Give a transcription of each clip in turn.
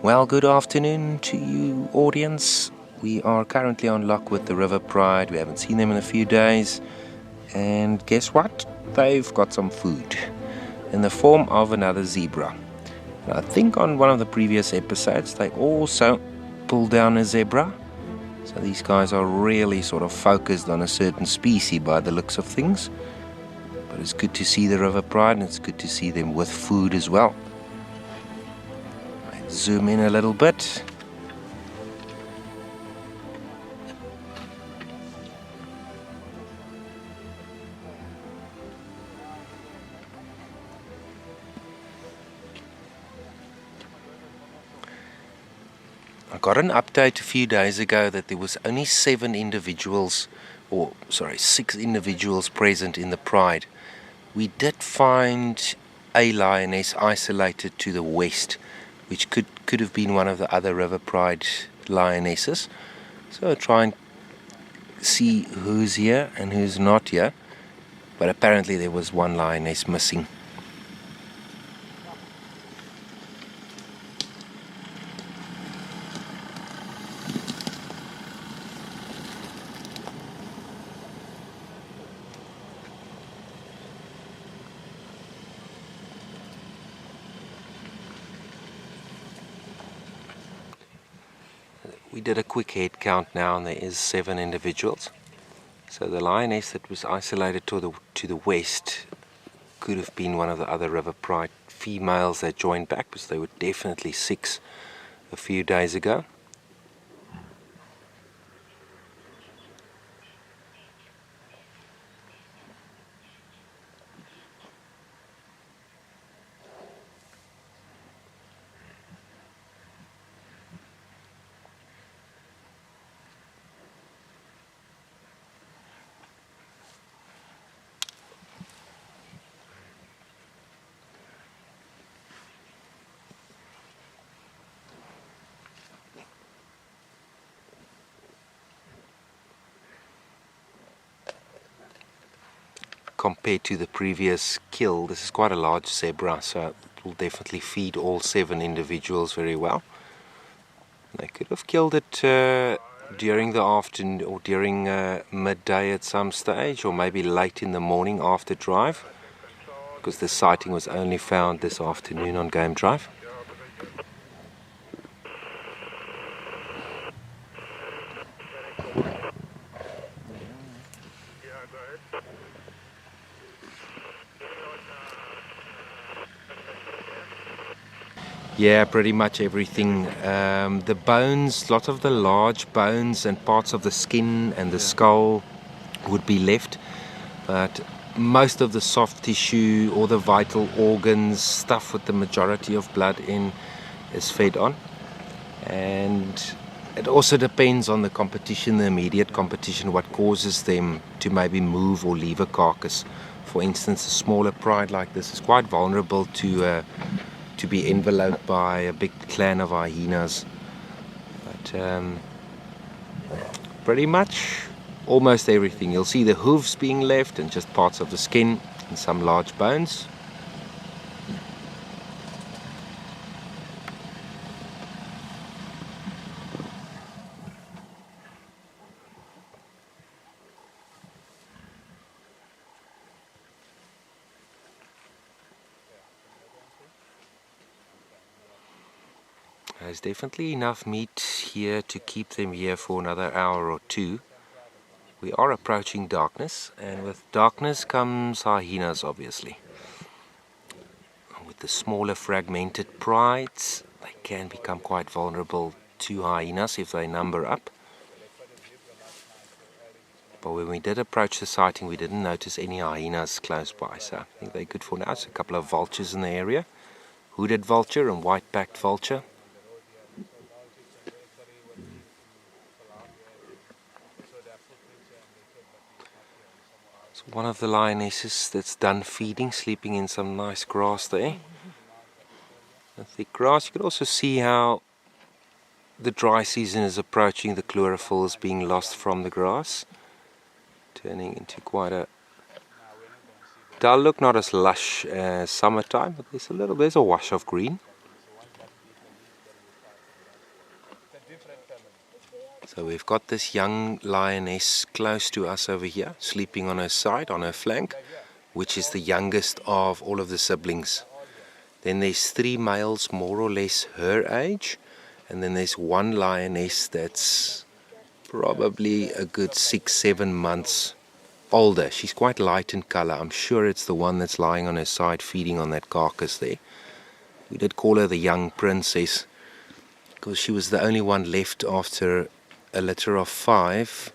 Well, good afternoon to you, audience. We are currently on lock with the River Pride. We haven't seen them in a few days. And guess what? They've got some food in the form of another zebra. And I think on one of the previous episodes, they also pulled down a zebra. So these guys are really sort of focused on a certain species by the looks of things. But it's good to see the River Pride, and it's good to see them with food as well. Zoom in a little bit. I got an update a few days ago that there was only 6 individuals present in the Pride. We did find a lioness isolated to the west, which could have been one of the other River Pride lionesses. So I'll try and see who's here and who's not here. But apparently there was one lioness missing. We did a quick head count now, and there is 7 individuals. So the lioness that was isolated to the west could have been one of the other River Pride females that joined back, because they were definitely 6 a few days ago. Compared to the previous kill, this is quite a large zebra, so it will definitely feed all 7 individuals very well. They could have killed it during the afternoon or during midday at some stage, or maybe late in the morning after drive, because the sighting was only found this afternoon on Game Drive. Yeah, pretty much everything. The bones, lot of the large bones and parts of the skin and the skull would be left, but most of the soft tissue, all the vital organs, stuff with the majority of blood in, is fed on. And it also depends on the competition, the immediate competition, what causes them to maybe move or leave a carcass. For instance, a smaller pride like this is quite vulnerable to be enveloped by a big clan of hyenas. But pretty much almost everything. You'll see the hooves being left and just parts of the skin and some large bones. There's definitely enough meat here to keep them here for another hour or 2. We are approaching darkness, and with darkness comes hyenas, obviously. With the smaller fragmented prides, they can become quite vulnerable to hyenas if they number up. But when we did approach the sighting, we didn't notice any hyenas close by, so I think they're good for now. There's a couple of vultures in the area, hooded vulture and white-backed vulture. One of the lionesses that's done feeding, sleeping in some nice grass there. The thick grass. You can also see how the dry season is approaching. The chlorophyll is being lost from the grass, turning into quite a dull look, not as lush as summertime, but there's a wash of green. So we've got this young lioness close to us over here, sleeping on her side, on her flank, which is the youngest of all of the siblings. Then there's 3 males more or less her age, and then there's one lioness that's probably a good 6-7 months older. She's quite light in color. I'm sure it's the one that's lying on her side feeding on that carcass there. We did call her the young princess because she was the only one left after a litter of 5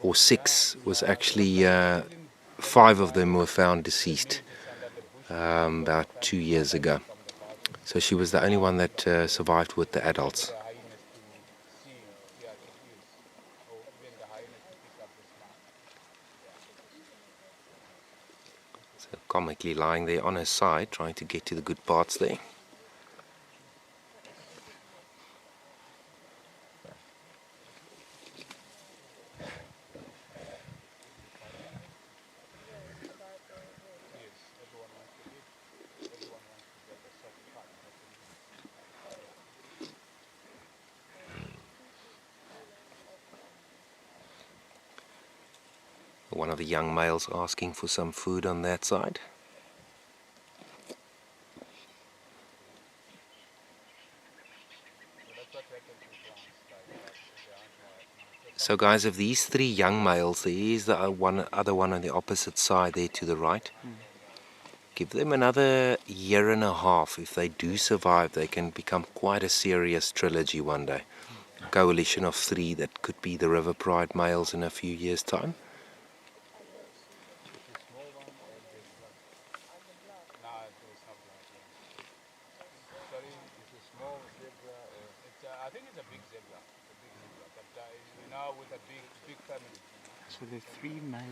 or 6 was actually 5 of them were found deceased about 2 years ago. So she was the only one that survived with the adults. So comically lying there on her side, trying to get to the good parts there. One of the young males asking for some food on that side. So guys, of these 3 young males, there is the other one on the opposite side there to the right. Give them another 1.5 years. If they do survive, they can become quite a serious trilogy one day. Coalition of 3 that could be the River Pride males in a few years' time. So there's 3 males,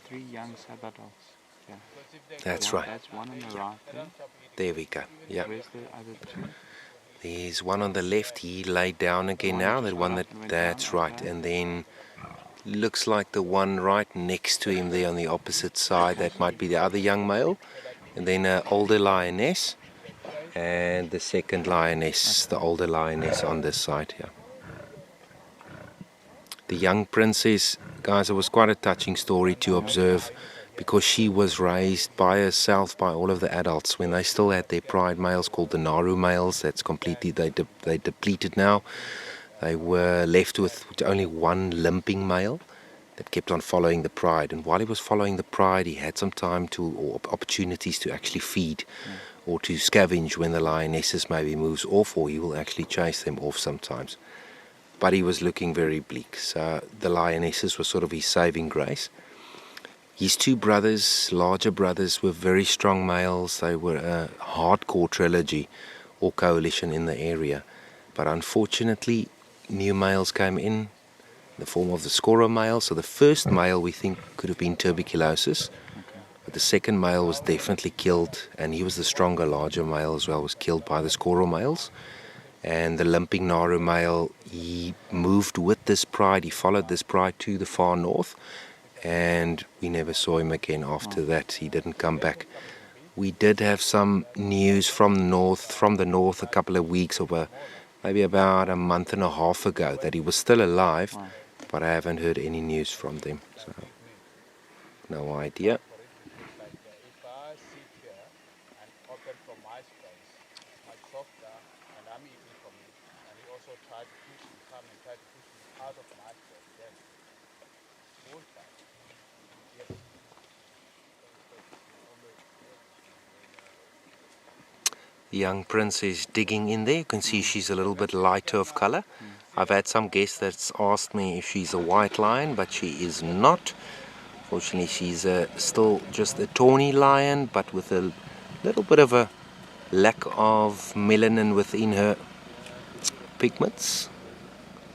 3 young sub-adults. Yeah. That's right. That's one on the right there. There we go. Yeah. Where's the other 2? There's one on the left. He laid down again now. That one that's right. And then looks like the one right next to him there on the opposite side. That might be the other young male. And then an older lioness. And the second lioness, the older lioness on this side here. The young princess, guys, it was quite a touching story to observe because she was raised by herself by all of the adults when they still had their pride males called the Naru males. That's completely, they depleted now. They were left with only one limping male that kept on following the pride. And while he was following the pride, he had some time or opportunities to actually feed or to scavenge when the lionesses maybe moves off, or he will actually chase them off sometimes. But he was looking very bleak, so the lionesses were sort of his saving grace. His 2 brothers, larger brothers, were very strong males. They were a hardcore trilogy or coalition in the area. But unfortunately, new males came in the form of the Skoro male. So the first male we think could have been tuberculosis. But the second male was definitely killed, and he was the stronger, larger male as well, was killed by the Skoro males. And the limping Naru male, he moved with this pride, he followed this pride to the far north, and we never saw him again after that. He didn't come back. We did have some news from the north a couple of weeks, or maybe about a month and a half ago, that he was still alive, but I haven't heard any news from them, so no idea. The young prince is digging in there. You can see she's a little bit lighter of color. I've had some guests that's asked me if she's a white lion, but she is not. Fortunately, she's still just a tawny lion, but with a little bit of a lack of melanin within her pigments.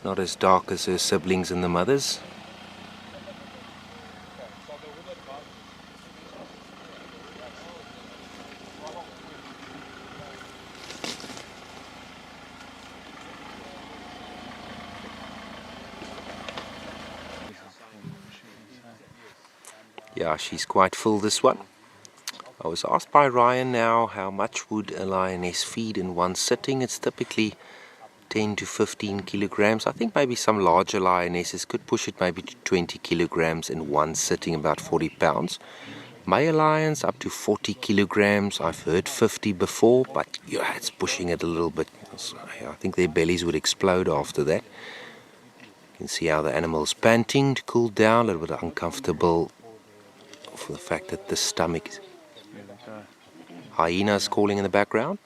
Not as dark as her siblings and the mothers. Yeah, she's quite full, this one. I was asked by Ryan now how much would a lioness feed in one sitting. It's typically 10 to 15 kilograms. I think maybe some larger lionesses could push it maybe to 20 kilograms in one sitting, about 40 pounds. Male lions up to 40 kilograms. I've heard 50 before, but yeah, it's pushing it a little bit. So, I think their bellies would explode after that. You can see how the animal's panting to cool down, a little bit uncomfortable for the fact that the stomach is... Hyenas calling in the background.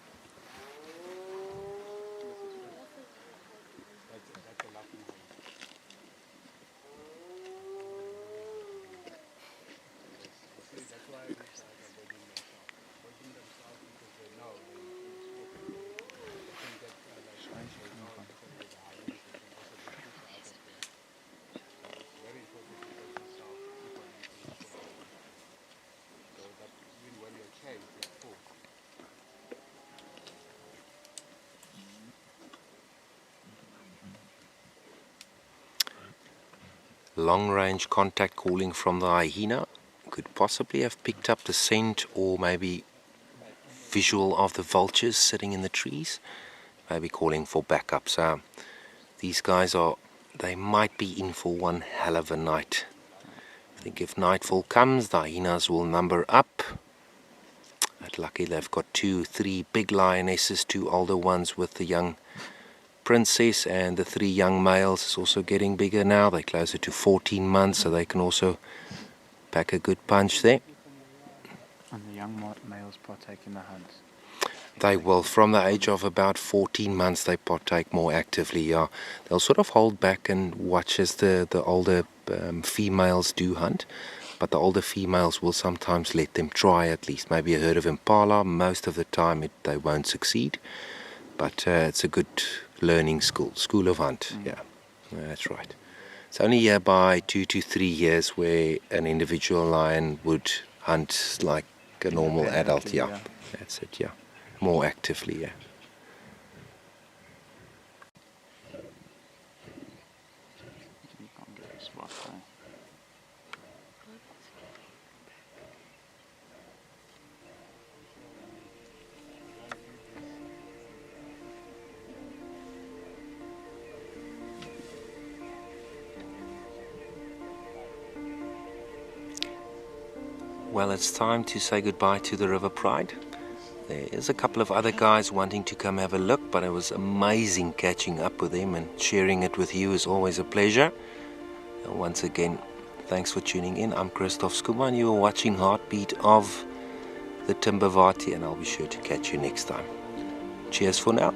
Long-range contact calling from the hyena. Could possibly have picked up the scent or maybe visual of the vultures sitting in the trees. Maybe calling for backup. So these guys they might be in for one hell of a night. I think if nightfall comes, the hyenas will number up. But lucky they've got 2, 3 big lionesses, 2 older ones with the young princess, and the 3 young males is also getting bigger now. They're closer to 14 months, so they can also pack a good punch there. And the young males partake in the hunts? They will. From the age of about 14 months, they partake more actively. Yeah, they'll sort of hold back and watch as the older females do hunt, but the older females will sometimes let them try at least. Maybe a herd of impala. Most of the time they won't succeed, but it's a good learning school of hunt. Yeah, that's right. It's only here by 2 to 3 years where an individual lion would hunt like a normal adult. Yeah, that's it. Yeah, more actively. Yeah. You can't get a spot there. Well, it's time to say goodbye to the River Pride. There is a couple of other guys wanting to come have a look, but it was amazing catching up with them, and sharing it with you is always a pleasure. And once again, thanks for tuning in. I'm Christof Schoeman. You are watching Heartbeat of the Timbavati, and I'll be sure to catch you next time. Cheers for now.